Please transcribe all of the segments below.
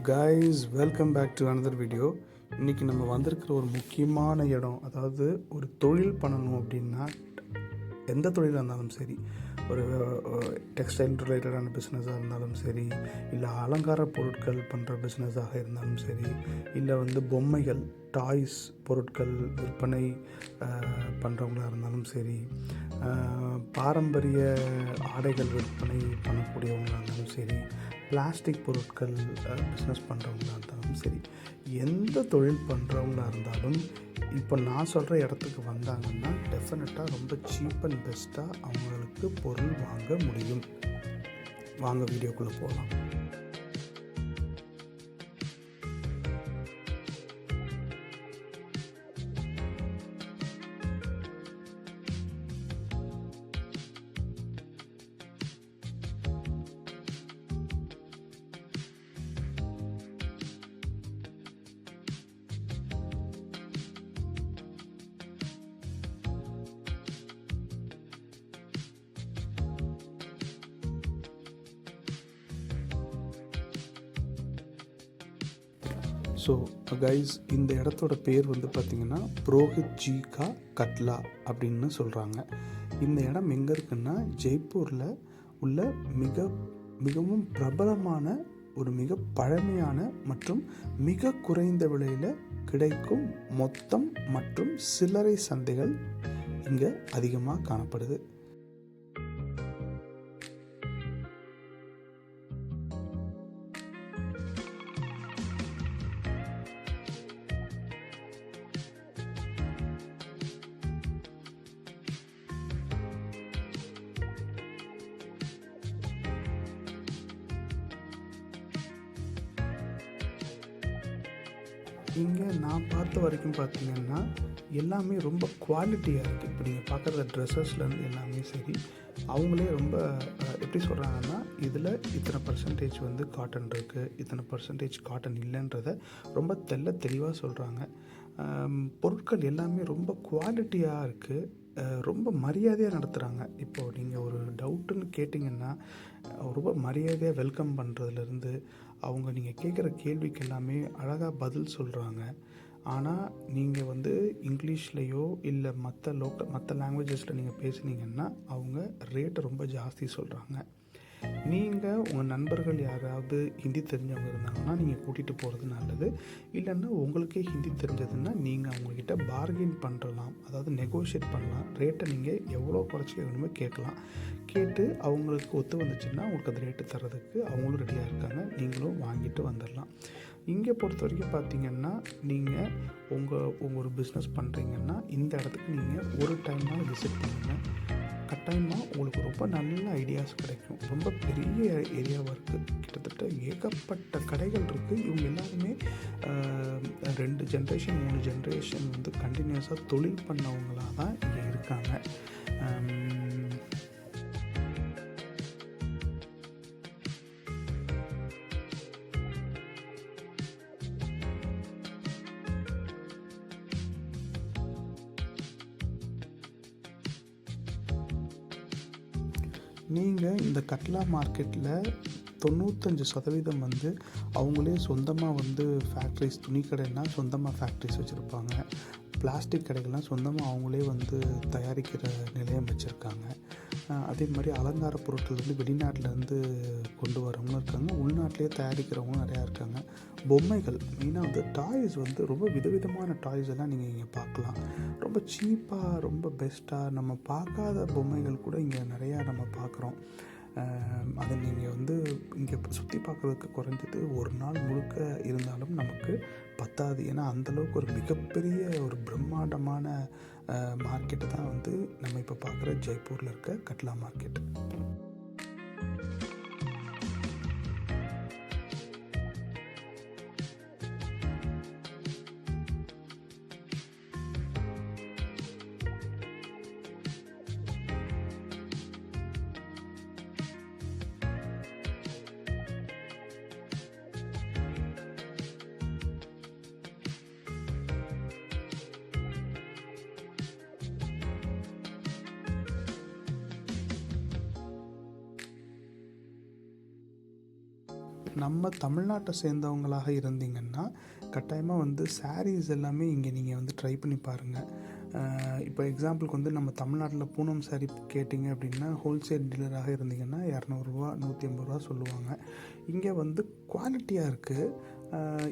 Guys, welcome back to another video. இன்றைக்கி நம்ம வந்திருக்கிற ஒரு முக்கியமான இடம், அதாவது ஒரு தொழில் பண்ணணும் அப்படின்னா எந்த தொழிலாக இருந்தாலும் சரி, ஒரு டெக்ஸ்டைல் ரிலேட்டடான பிஸ்னஸாக இருந்தாலும் சரி, இல்லை அலங்கார பொருட்கள் பண்ணுற பிஸ்னஸாக இருந்தாலும் சரி, இல்லை பொம்மைகள் டாய்ஸ் பொருட்கள் விற்பனை பண்ணுறவங்களாக இருந்தாலும் சரி, பாரம்பரிய ஆடைகள் விற்பனை பண்ணக்கூடியவங்களாக இருந்தாலும் சரி, பிளாஸ்டிக் பொருட்கள் பிஸ்னஸ் பண்ணுறவங்களாக இருந்தாலும் சரி, எந்த தொழில் பண்ணுறவங்களா இருந்தாலும் இப்போ நான் சொல்கிற இடத்துக்கு வந்தாங்கன்னா டெஃபினட்டாக ரொம்ப சீப் அண்ட் பெஸ்ட்டாக அவங்களுக்கு பொருள் வாங்க முடியும். வாங்க வீடியோக்குள்ளே போகலாம். ஸோ கைஸ், இந்த இடத்தோட பேர் பார்த்திங்கன்னா புரோஹித் ஜி கா கட்லா அப்படின்னு சொல்கிறாங்க. இந்த இடம் எங்கே இருக்குன்னா ஜெய்ப்பூரில் உள்ள மிகவும் பிரபலமான ஒரு மிக பழமையான மற்றும் மிக குறைந்த விலையில் கிடைக்கும் மொத்தம் மற்றும் சில்லறை சந்தைகள் இங்கே அதிகமாக காணப்படுது. இங்கே நான் பார்த்த வரைக்கும் பார்த்திங்கன்னா எல்லாமே ரொம்ப குவாலிட்டியாக இருக்குது. இப்போ நீங்கள் பார்க்குற ட்ரெஸ்ஸஸ்லேருந்து எல்லாமே சரி, அவங்களே ரொம்ப எப்படி சொல்கிறாங்கன்னா, இதில் இத்தனை பர்சன்டேஜ் காட்டன் இருக்குது, இத்தனை பர்சன்டேஜ் காட்டன் இல்லைன்றத ரொம்ப தெளிவாக சொல்கிறாங்க. பொருட்கள் எல்லாமே ரொம்ப குவாலிட்டியாக இருக்குது, ரொம்ப மரியாதையாக நடத்துகிறாங்க. இப்போது நீங்கள் ஒரு டவுட்டுன்னு கேட்டிங்கன்னா ரொம்ப மரியாதையாக வெல்கம் பண்ணுறதுலேருந்து அவங்க நீங்கள் கேட்குற கேள்விக்கு எல்லாமே அழகாக பதில் சொல்கிறாங்க. ஆனால் நீங்கள் இங்கிலீஷ்லேயோ இல்லை மற்ற லாங்குவேஜஸில் நீங்கள் பேசுனீங்கன்னா அவங்க ரேட்டை ரொம்ப ஜாஸ்தி சொல்கிறாங்க. நீங்கள் உங்கள் நண்பர்கள் யாராவது ஹிந்தி தெரிஞ்சவங்க இருந்தாங்கன்னா நீங்கள் கூட்டிகிட்டு போகிறது நல்லது. இல்லைன்னா உங்களுக்கே ஹிந்தி தெரிஞ்சதுன்னா நீங்கள் அவங்கக்கிட்ட பார்கெயின் பண்ணலாம், அதாவது நெகோஷியேட் பண்ணலாம். ரேட்டை நீங்கள் எவ்வளோ குறைச்சி வேணுமோ கேட்கலாம். கேட்டு அவங்களுக்கு ஒத்து வந்துச்சுன்னா உங்களுக்கு அந்த ரேட்டு தரதுக்கு அவங்களும் ரெடியாக இருக்காங்க, நீங்களும் வாங்கிட்டு வந்துடலாம். இங்கே பொறுத்த வரைக்கும் பார்த்திங்கன்னா நீங்கள் உங்கள் ஒரு பிஸ்னஸ் பண்ணுறீங்கன்னா இந்த இடத்துக்கு நீங்கள் ஒரு டைமாக விசிட் பண்ணுங்கள். கட்டாயமாக உங்களுக்கு ரொம்ப நல்ல ஐடியாஸ் கிடைக்கும். ரொம்ப பெரிய ஏரியாவாக இருக்குது, கிட்டத்தட்ட ஏகப்பட்ட கடைகள் இருக்குது. இவங்க எல்லாருமே 2 ஜென்ரேஷன் 3 ஜென்ரேஷன் கண்டினியூஸாக தொழில் பண்ணவங்களாக தான் இங்கே இருக்காங்க. நீங்கள் இந்த கட்லா மார்க்கெட்டில் 95% அவங்களே சொந்தமாக ஃபேக்ட்ரிஸ், துணி கடைன்னா சொந்தமாக ஃபேக்ட்ரிஸ் வச்சுருப்பாங்க. பிளாஸ்டிக் கடைகள்லாம் சொந்தமாக அவங்களே தயாரிக்கிற நிலையம் வச்சுருக்காங்க. அதே மாதிரி அலங்கார பொருட்கள் வெளிநாட்டிலேருந்து கொண்டு வரவங்களும் இருக்காங்க, உள்நாட்டிலே தயாரிக்கிறவங்களும் நிறையா இருக்காங்க. பொம்மைகள் மெயினாக டாய்ஸ் ரொம்ப விதவிதமான டாய்ஸ் எல்லாம் நீங்கள் இங்கே பார்க்கலாம். ரொம்ப சீப்பாக ரொம்ப பெஸ்ட்டாக நம்ம பார்க்காத பொம்மைகள் கூட இங்கே நிறையா நம்ம பார்க்குறோம். அதை நீங்கள் இங்கே சுற்றி பார்க்குறதுக்கு குறைஞ்சது ஒரு நாள் முழுக்க இருந்தாலும் நமக்கு பத்தாது. ஏன்னா அந்தளவுக்கு ஒரு மிகப்பெரிய ஒரு பிரம்மாண்டமான மார்க்கெட்டு தான் நம்ம இப்போ பார்க்குற ஜெய்ப்பூரில் இருக்க கட்லா மார்க்கெட். நம்ம தமிழ்நாட்டை சேர்ந்தவங்களாக இருந்தீங்கன்னா கட்டாயமாக வந்து சாரீஸ் எல்லாமே இங்கே நீங்கள் வந்து ட்ரை பண்ணி பாருங்கள். இப்போ எக்ஸாம்பிளுக்கு வந்து நம்ம தமிழ்நாட்டில் பூனம் சாரீ கேட்டிங்க அப்படின்னா ஹோல்சேல் டீலராக இருந்தீங்கன்னா இரநூறுவா 150 ரூபா சொல்லுவாங்க. இங்கே வந்து குவாலிட்டியாக இருக்குது,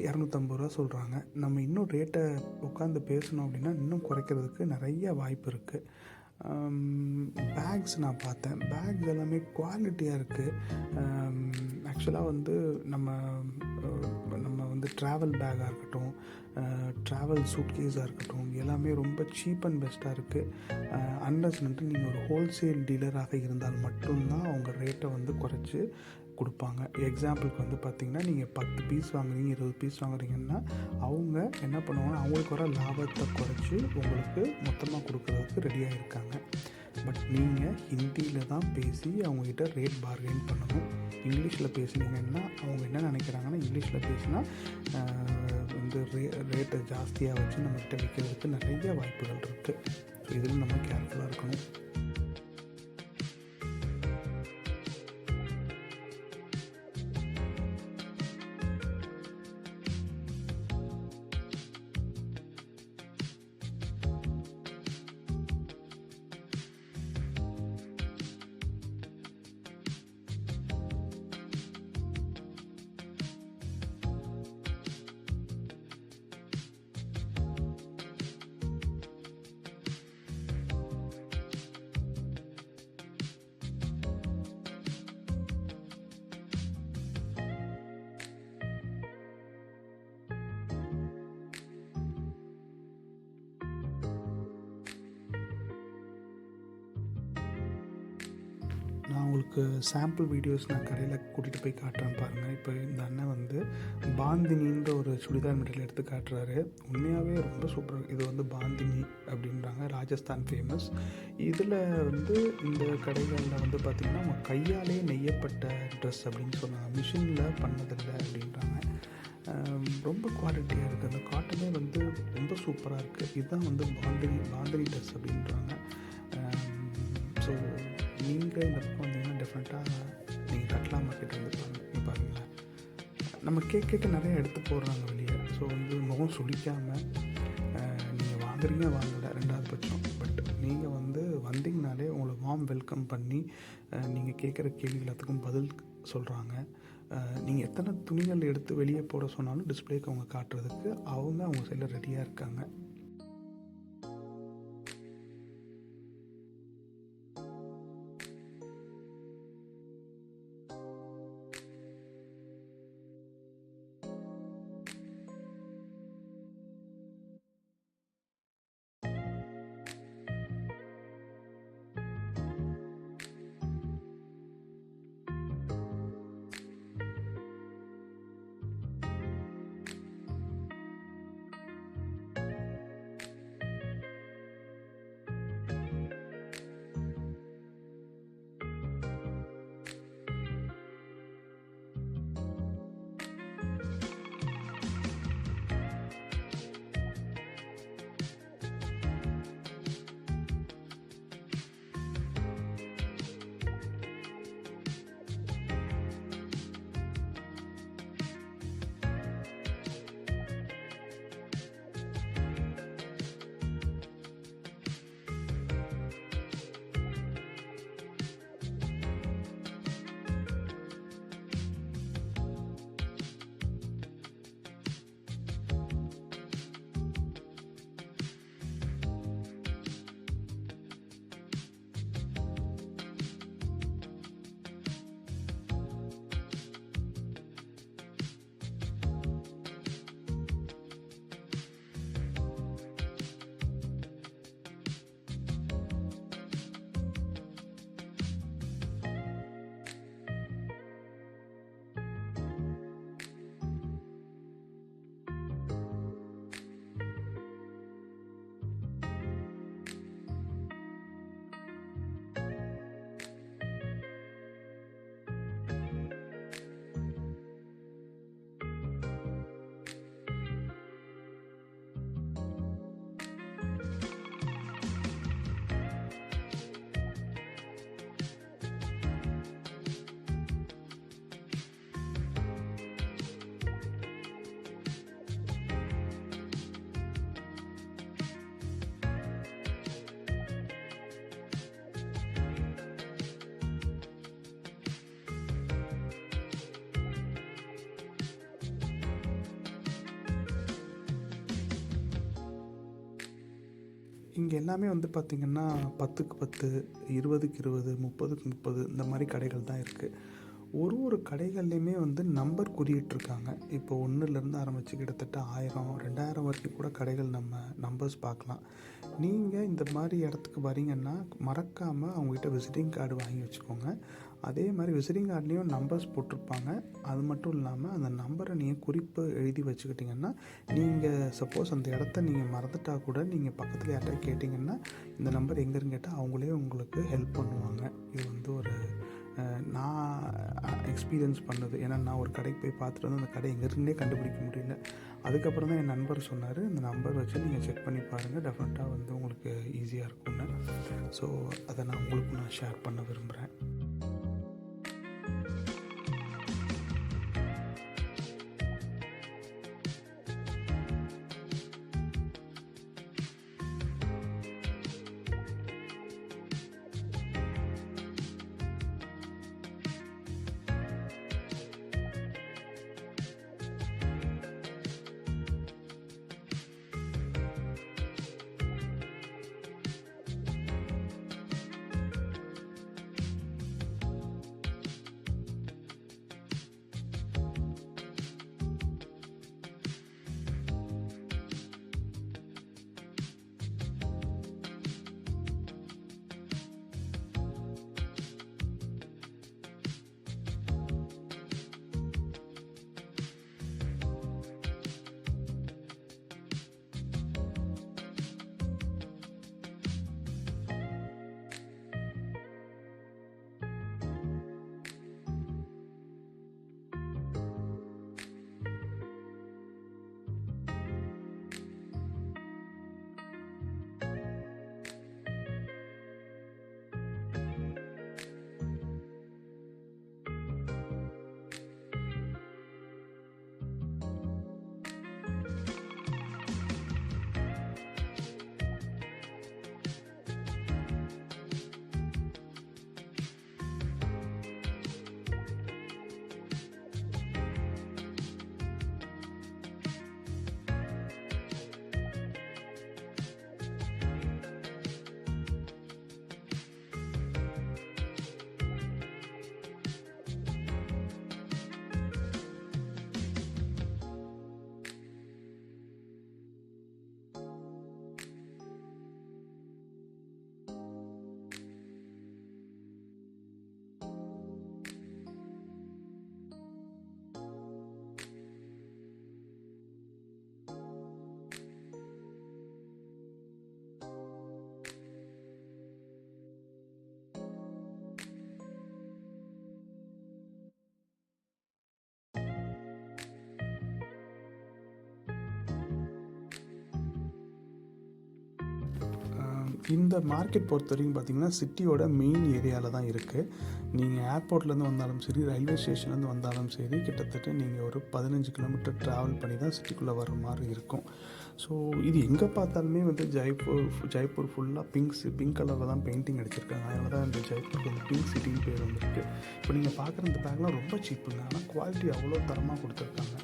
250 ரூபா சொல்கிறாங்க. நம்ம இன்னும் ரேட்டை உட்காந்து பேசணும் அப்படின்னா இன்னும் குறைக்கிறதுக்கு நிறைய வாய்ப்பு இருக்குது. பேக்ஸ் நான் பார்த்தேன், பேக்ஸ் எல்லாமே குவாலிட்டியாக இருக்குது. ஆக்சுவலாக வந்து நம்ம நம்ம வந்து ட்ராவல் பேக்காக இருக்கட்டும், ட்ராவல் சூட்கேஸாக இருக்கட்டும், எல்லாமே ரொம்ப சீப் அண்ட் பெஸ்ட்டாக இருக்குது. அன்லஸ் வந்துட்டு நீங்கள் ஒரு ஹோல்சேல் டீலராக இருந்தால் மட்டும்தான் அவங்க ரேட்டை வந்து குறைச்சி கொடுப்பாங்க. எக்ஸாம்பிளுக்கு வந்து பார்த்திங்கன்னா நீங்கள் 10 பீஸ் வாங்குறீங்க, 20 பீஸ் வாங்குறீங்கன்னா அவங்க என்ன பண்ணுவாங்கன்னா அவங்களுக்கு வர லாபத்தை குறைச்சி உங்களுக்கு மொத்தமாக கொடுக்குறதுக்கு ரெடியாக இருக்காங்க. பட் நீங்கள் ஹிந்தியில் தான் பேசி அவங்கக்கிட்ட ரேட் பார்கெயின் பண்ணணும். இங்கிலீஷில் பேசுனீங்கன்னா அவங்க என்ன நினைக்கிறாங்கன்னா இங்கிலீஷில் பேசினா வந்து ரேட்டை ஜாஸ்தியாக வச்சு நம்மகிட்ட விற்கிறதுக்கு நிறைய வாய்ப்புகள் இருக்குது. ஸோ இதில் நம்ம கேர்ஃபுல்லாக இருக்கணும். நான் உங்களுக்கு சாம்பிள் வீடியோஸ் நான் கடையில் கூட்டிகிட்டு போய் காட்டுறேன் பாருங்கள். இப்போ இந்த அண்ணன் வந்து பாந்தினின்ற ஒரு சுடிதார் மெட்டீரியல் எடுத்து காட்டுறாரு. உண்மையாகவே ரொம்ப சூப்பராக. இது வந்து பாந்தினி அப்படின்றாங்க, ராஜஸ்தான் ஃபேமஸ். இதில் வந்து இந்த கடைகளில் வந்து பார்த்திங்கன்னா அவங்க கையாலே நெய்யப்பட்ட ட்ரெஸ் அப்படின்னு சொன்னாங்க, மிஷினில் பண்ணதில்லை அப்படின்றாங்க. ரொம்ப குவாலிட்டியாக இருக்குது. அந்த காட்டனே வந்து ரொம்ப சூப்பராக இருக்குது. இதுதான் வந்து பாந்தினி ட்ரெஸ் அப்படின்றாங்க. ஸோ நீங்கள் இந்த பக்கம் வந்தீங்கன்னா டெஃபினட்டாக நீங்கள் கட்லா மார்க்கெட் வந்து பாருங்களேன். நம்ம கேட்க நிறைய எடுத்து போடுறாங்க வெளியே. ஸோ வந்து முகம் சுளிக்காமல் நீங்கள் வாங்கலை ரெண்டாவது பட்சம். பட் நீங்கள் வந்து வந்தீங்கனாலே உங்களை வார்ம் வெல்கம் பண்ணி நீங்கள் கேட்குற கேள்வி எல்லாத்துக்கும் பதில் சொல்கிறாங்க. நீங்கள் எத்தனை துணிகள் எடுத்து வெளியே போட சொன்னாலும் டிஸ்பிளேக்கு அவங்க காட்டுறதுக்கு அவங்க சைடில் ரெடியாக இருக்காங்க. இங்கே எல்லாமே வந்து பார்த்திங்கன்னா 10க்கு 10, 20க்கு 20, 30க்கு 30 இந்த மாதிரி கடைகள் தான் இருக்குது. ஒரு கடைகள்லையுமே வந்து நம்பர் குறியிட்டிருக்காங்க. இப்போ 1லேருந்து ஆரம்பித்து கிட்டத்தட்ட 1000, 2000 வரைக்கும் கூட கடைகள் நம்ம நம்பர்ஸ் பார்க்கலாம். நீங்கள் இந்த மாதிரி இடத்துக்கு வரீங்கன்னா மறக்காமல் அவங்ககிட்ட விசிட்டிங் கார்டு வாங்கி வச்சுக்கோங்க. அதே மாதிரி விசிட்டிங் கார்ட்லேயும் நம்பர்ஸ் போட்டிருப்பாங்க. அது மட்டும் இல்லாமல் அந்த நம்பரை நீங்கள் குறிப்பு எழுதி வச்சுக்கிட்டிங்கன்னா, நீங்கள் சப்போஸ் அந்த இடத்த நீங்கள் மறந்துட்டா கூட நீங்கள் பக்கத்தில் யார்கிட்ட கேட்டிங்கன்னா இந்த நம்பர் எங்கேன்னு கேட்டால் அவங்களே உங்களுக்கு ஹெல்ப் பண்ணுவாங்க. இது வந்து ஒரு நான் எக்ஸ்பீரியன்ஸ் பண்ணது. ஏன்னா நான் ஒரு கடைக்கு போய் பார்த்துட்டு வந்து அந்த கடை எங்கே இருந்தே கண்டுபிடிக்க முடியல. அதுக்கப்புறம் தான் என் நண்பர் சொன்னார், இந்த நம்பர் வச்சு நீங்கள் செக் பண்ணி பாருங்கள், டெஃபினட்டாக வந்து உங்களுக்கு ஈஸியாக இருக்கும்னு. ஸோ அதை நான் உங்களுக்கு ஷேர் பண்ண விரும்புகிறேன். இந்த மார்க்கெட் பொறுத்த வரைக்கும் பார்த்திங்கன்னா சிட்டியோட மெயின் ஏரியாவில் தான் இருக்குது. நீங்கள் ஏர்போர்ட்லேருந்து வந்தாலும் சரி, ரயில்வே ஸ்டேஷன்லேருந்து வந்தாலும் சரி, கிட்டத்தட்ட நீங்கள் ஒரு 15 கிலோமீட்டர் ட்ராவல் பண்ணி தான் சிட்டிக்குள்ளே வர மாதிரி இருக்கும். ஸோ இது எங்கே பார்த்தாலுமே வந்து ஜெய்ப்பூர் ஃபுல்லாக பிங்க் கலரில் தான் பெயிண்டிங் அடிச்சிருக்காங்க. அதனால தான் இந்த ஜெய்ப்பூருக்கு வந்து பிங்க் சிட்டின்னு பேர் வந்துருக்கு. இப்போ நீங்கள் பார்க்குற இந்த பேக்லாம் ரொம்ப சீப்புங்க, ஆனால் குவாலிட்டி அவ்வளோ தரமாக கொடுத்துருக்காங்க.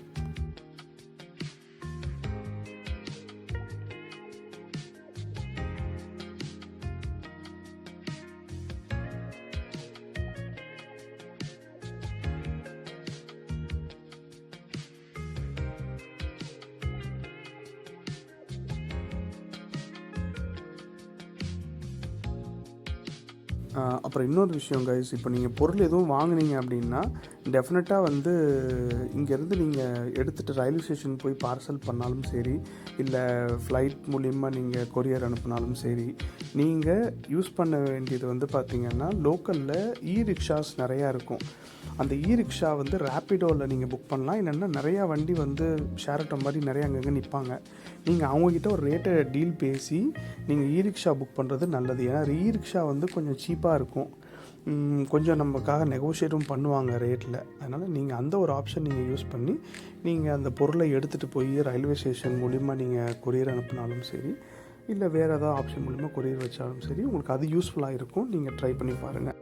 அப்புறம் இன்னொரு விஷயம் கைஸ், இப்போ நீங்கள் பொருள் எதுவும் வாங்குனீங்க அப்படின்னா டெஃபினட்டாக வந்து இங்கேருந்து நீங்கள் எடுத்துகிட்டு ரயில்வே ஸ்டேஷன் போய் பார்சல் பண்ணாலும் சரி, இல்லை ஃப்ளைட் மூலிமா நீங்கள் கொரியர் அனுப்பினாலும் சரி, நீங்கள் யூஸ் பண்ண வேண்டியது வந்து பார்த்திங்கன்னா லோக்கலில் ரிக்ஷாஸ் நிறையா இருக்கும். அந்த ரிக்ஷா வந்து ரேப்பிடோவில் நீங்கள் புக் பண்ணலாம். இல்லைன்னா நிறையா வண்டி வந்து ஷேர் ஆட்டோ மாதிரி நிறையா அங்கங்கே நிற்பாங்க. நீங்கள் அவங்கக்கிட்ட ஒரு ரேட்டை டீல் பேசி நீங்கள் ரிக்ஷா புக் பண்ணுறது நல்லது. ஏன்னா ரிக்ஷா வந்து கொஞ்சம் சீப்பாக இருக்கும், கொஞ்சம் நமக்காக நெகோஷியேட்டும் பண்ணுவாங்க ரேட்டில். அதனால் நீங்கள் அந்த ஒரு ஆப்ஷன் நீங்கள் யூஸ் பண்ணி நீங்கள் அந்த பொருளை எடுத்துகிட்டு போய் ரயில்வே ஸ்டேஷன் மூலிமா நீங்கள் கொரியர் அனுப்பினாலும் சரி, இல்லை வேறு ஏதாவது ஆப்ஷன் மூலிமா கொரியர் வச்சாலும் சரி, உங்களுக்கு அது யூஸ்ஃபுல்லாக இருக்கும். நீங்கள் ட்ரை பண்ணி பாருங்கள்.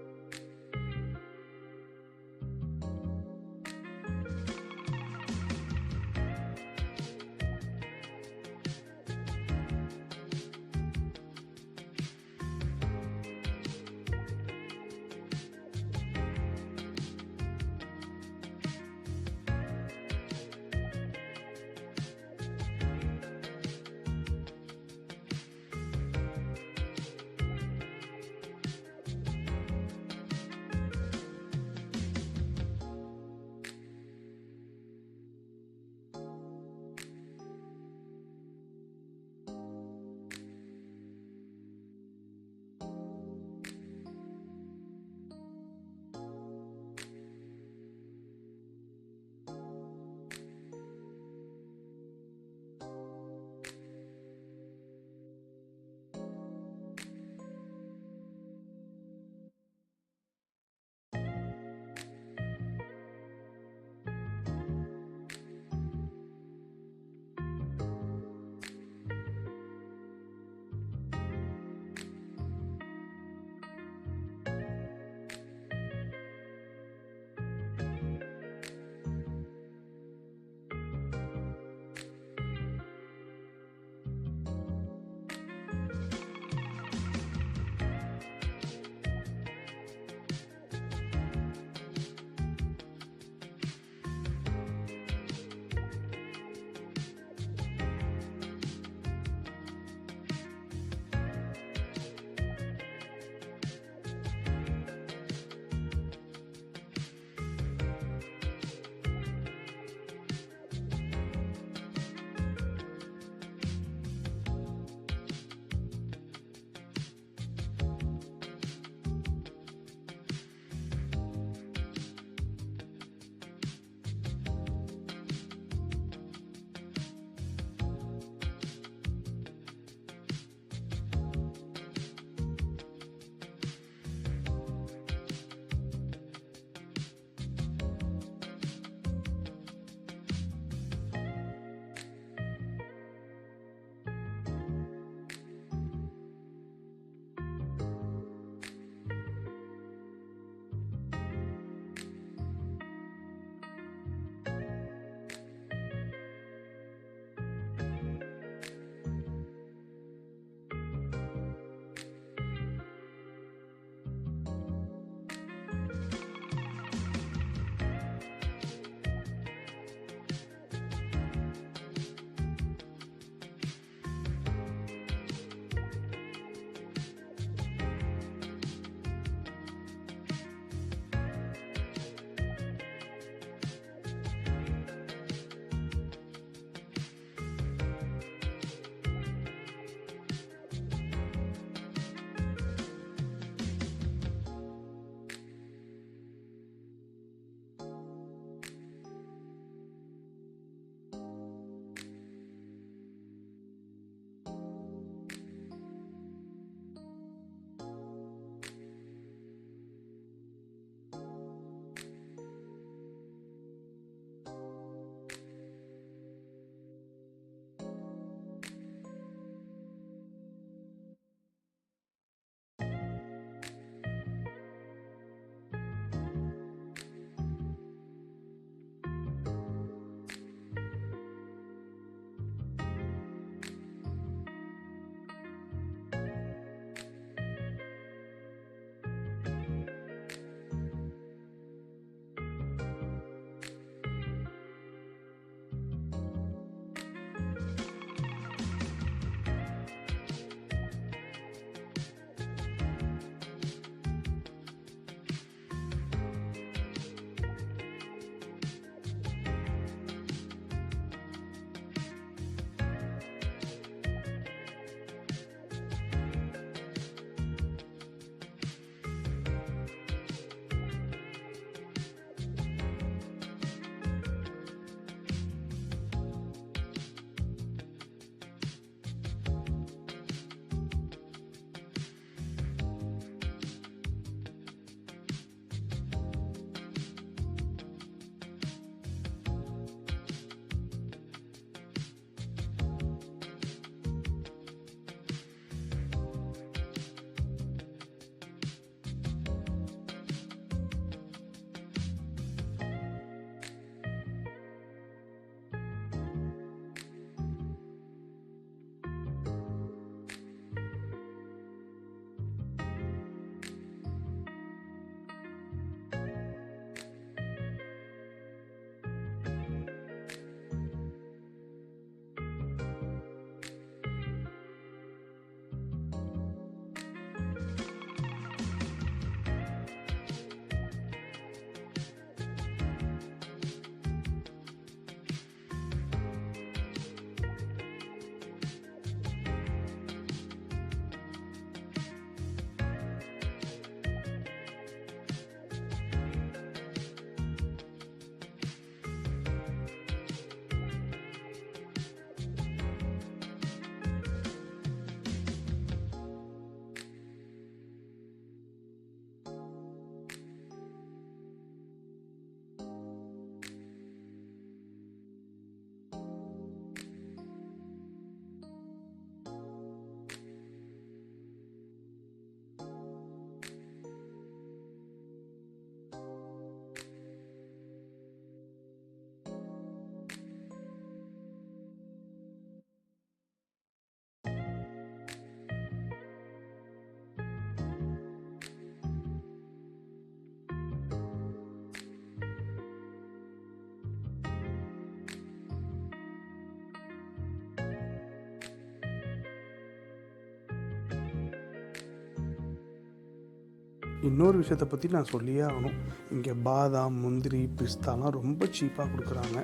இன்னொரு விஷயத்தை பற்றி நான் சொல்லியே ஆகணும். இங்கே பாதாம், முந்திரி, பிஸ்தாலாம் ரொம்ப சீப்பாக கொடுக்குறாங்க.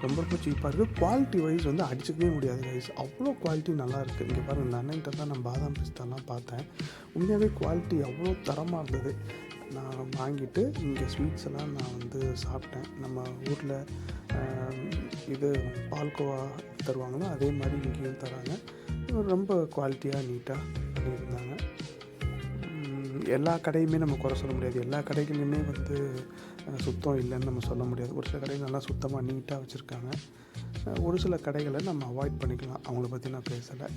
ரொம்ப ரொம்ப சீப்பாக இருக்குது. குவாலிட்டி வைஸ் வந்து அடிச்சுக்கவே முடியாது கைஸ். அவ்வளோ குவாலிட்டி நல்லா இருக்குது. இங்கே பாருங்கள், இந்த அண்ணன்கிட்ட தான் நான் பாதாம் பிஸ்தாலாம் பார்த்தேன். உண்மையாகவே குவாலிட்டி அவ்வளோ தரமாக இருந்தது. நான் வாங்கிட்டு இங்கே ஸ்வீட்ஸ் எல்லாம் நான் வந்து சாப்பிட்டேன். நம்ம ஊரில் இது பால்கோவா தருவாங்களோ அதே மாதிரி இங்கேயும் தராங்க. ரொம்ப குவாலிட்டியாக நீட்டாக பண்ணியிருந்தாங்க. எல்லா கடையுமே நம்ம குறை சொல்ல முடியாது. எல்லா கடைகளுமே வந்து சுத்தம் இல்லைன்னு நம்ம சொல்ல முடியாது. ஒரு சில கடைகள் நல்லா சுத்தமாக நீட்டாக வச்சுருக்காங்க. ஒரு சில கடைகளை நம்ம அவாய்ட் பண்ணிக்கலாம். அவங்கள பற்றி நான் பேசலை.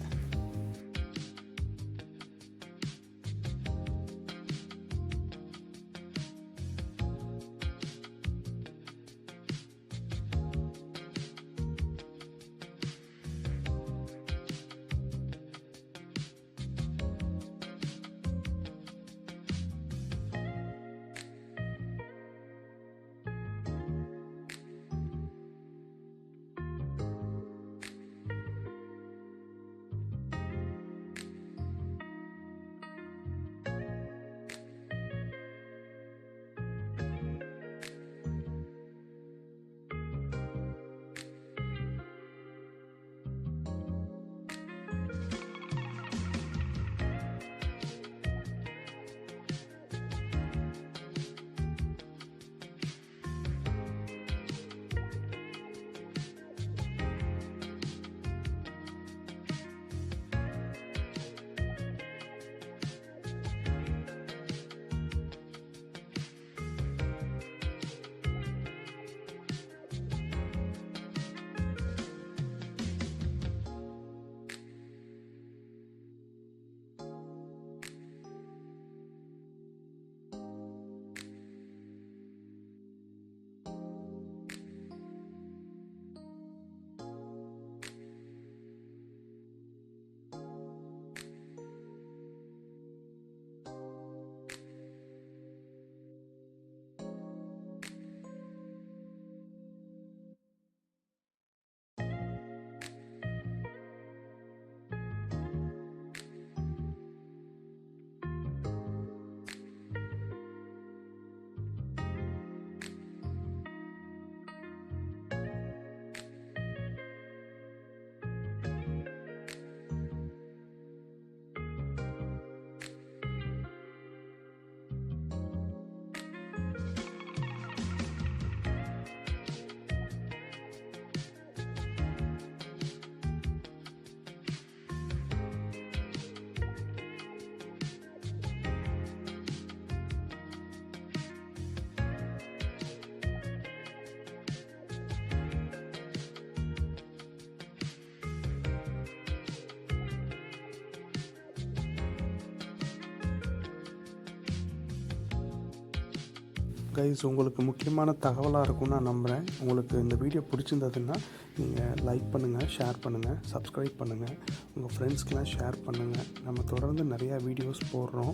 கைஸ், உங்களுக்கு முக்கியமான தகவலாக இருக்கும்னு நான் நம்புகிறேன். உங்களுக்கு இந்த வீடியோ பிடிச்சிருந்ததுன்னா நீங்கள் லைக் பண்ணுங்கள், ஷேர் பண்ணுங்கள், சப்ஸ்கிரைப் பண்ணுங்கள், உங்கள் ஃப்ரெண்ட்ஸ்க்கெலாம் ஷேர் பண்ணுங்கள். நம்ம தொடர்ந்து நிறையா வீடியோஸ் போடுறோம்.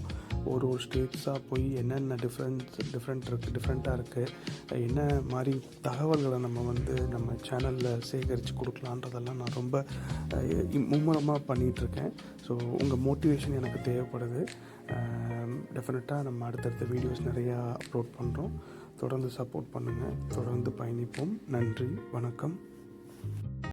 ஒரு ஸ்டேட்ஸாக போய் என்னென்ன டிஃப்ரெண்ட்டாக இருக்குது, என்ன மாதிரி தகவல்களை நம்ம வந்து நம்ம சேனலில் சேகரித்து கொடுக்கலான்றதெல்லாம் நான் ரொம்ப மும்முரமாக பண்ணிகிட்ருக்கேன். ஸோ உங்கள் மோட்டிவேஷன் எனக்கு தேவைப்படுது. டெஃபினட்டாக நம்ம அடுத்தடுத்த வீடியோஸ் நிறையா அப்லோட் பண்ணுறோம். தொடர்ந்து சப்போர்ட் பண்ணுங்கள், தொடர்ந்து பயணிப்போம். நன்றி, வணக்கம்.